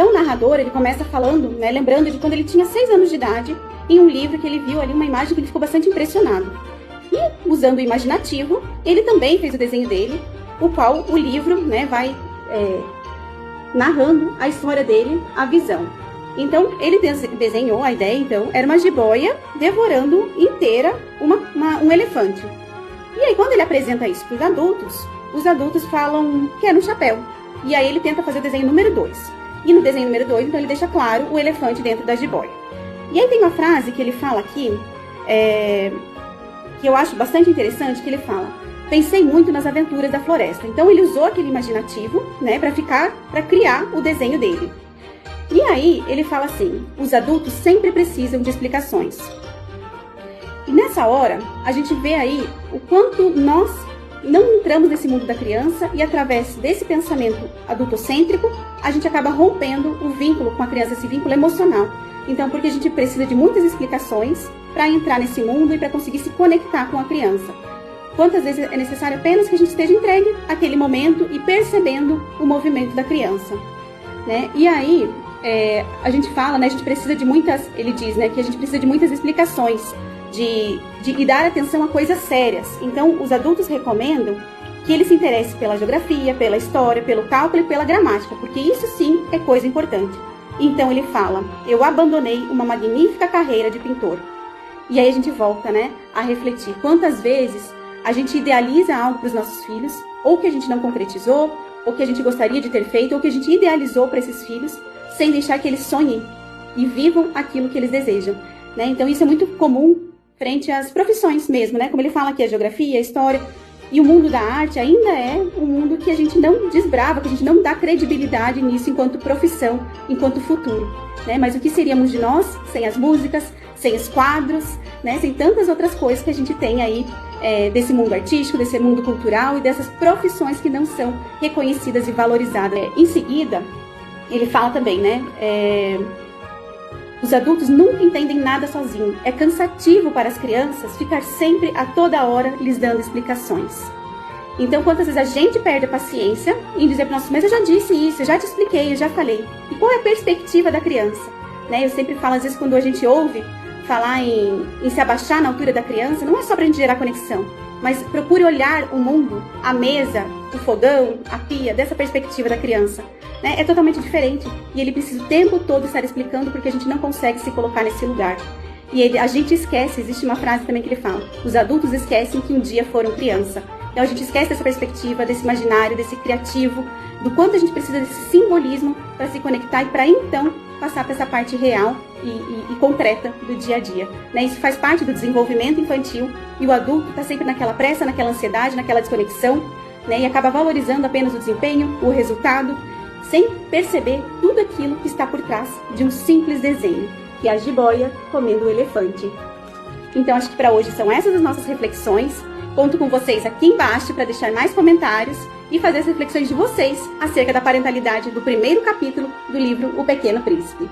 Então o narrador, ele começa falando, né, lembrando de quando ele tinha 6 anos de idade, em um livro que ele viu ali uma imagem que ele ficou bastante impressionado. E, usando o imaginativo, ele também fez o desenho dele, o qual o livro, né, vai narrando a história dele, a visão. Então, ele desenhou, a ideia, então, era uma jiboia devorando inteira um elefante. E aí, quando ele apresenta isso para os adultos falam que era um chapéu. E aí, ele tenta fazer o desenho número 2. E no desenho número 2, então, ele deixa claro o elefante dentro da jiboia. E aí, tem uma frase que ele fala aqui, que eu acho bastante interessante, que ele fala: pensei muito nas aventuras da floresta. Então, ele usou aquele imaginativo, né, para criar o desenho dele. E aí, ele fala assim: os adultos sempre precisam de explicações. E nessa hora, a gente vê aí o quanto nós não entramos nesse mundo da criança e através desse pensamento adultocêntrico, a gente acaba rompendo o vínculo com a criança, esse vínculo emocional. Então, porque a gente precisa de muitas explicações para entrar nesse mundo e para conseguir se conectar com a criança. Quantas vezes é necessário apenas que a gente esteja entregue àquele momento e percebendo o movimento da criança, né? E aí, a gente fala, né, a gente precisa de muitas, ele diz, né, que a gente precisa de muitas explicações, de dar atenção a coisas sérias. Então, os adultos recomendam que ele se interesse pela geografia, pela história, pelo cálculo e pela gramática, porque isso sim é coisa importante. Então, ele fala: eu abandonei uma magnífica carreira de pintor. E aí a gente volta, né, a refletir quantas vezes a gente idealiza algo para os nossos filhos, ou que a gente não concretizou, ou que a gente gostaria de ter feito, ou que a gente idealizou para esses filhos, sem deixar que eles sonhem e vivam aquilo que eles desejam, né? Então isso é muito comum frente às profissões mesmo, né? Como ele fala aqui, a geografia, a história, e o mundo da arte ainda é um mundo que a gente não desbrava, que a gente não dá credibilidade nisso enquanto profissão, enquanto futuro, né? Mas o que seríamos de nós sem as músicas, sem os quadros, né? Sem tantas outras coisas que a gente tem aí desse mundo artístico, desse mundo cultural e dessas profissões que não são reconhecidas e valorizadas. Em seguida, ele fala também, né? Os adultos nunca entendem nada sozinhos. É cansativo para as crianças ficar sempre, a toda hora, lhes dando explicações. Então, quantas vezes a gente perde a paciência em dizer para o nosso: mas eu já disse isso, eu já te expliquei, eu já falei. E qual é a perspectiva da criança? Né? Eu sempre falo, às vezes, quando a gente ouve falar em se abaixar na altura da criança, não é só para a gente gerar conexão, mas procure olhar o mundo, a mesa, o fogão, a pia, dessa perspectiva da criança. Né? É totalmente diferente. E ele precisa o tempo todo estar explicando, porque a gente não consegue se colocar nesse lugar. E a gente esquece, existe uma frase também que ele fala: os adultos esquecem que um dia foram criança. Então a gente esquece dessa perspectiva, desse imaginário, desse criativo, do quanto a gente precisa desse simbolismo para se conectar e para então passar para essa parte real e concreta do dia a dia. Né? Isso faz parte do desenvolvimento infantil e o adulto está sempre naquela pressa, naquela ansiedade, naquela desconexão, né? E acaba valorizando apenas o desempenho, o resultado, sem perceber tudo aquilo que está por trás de um simples desenho, que é a jiboia comendo o elefante. Então acho que para hoje são essas as nossas reflexões. Conto com vocês aqui embaixo para deixar mais comentários e fazer as reflexões de vocês acerca da parentalidade do primeiro capítulo do livro O Pequeno Príncipe.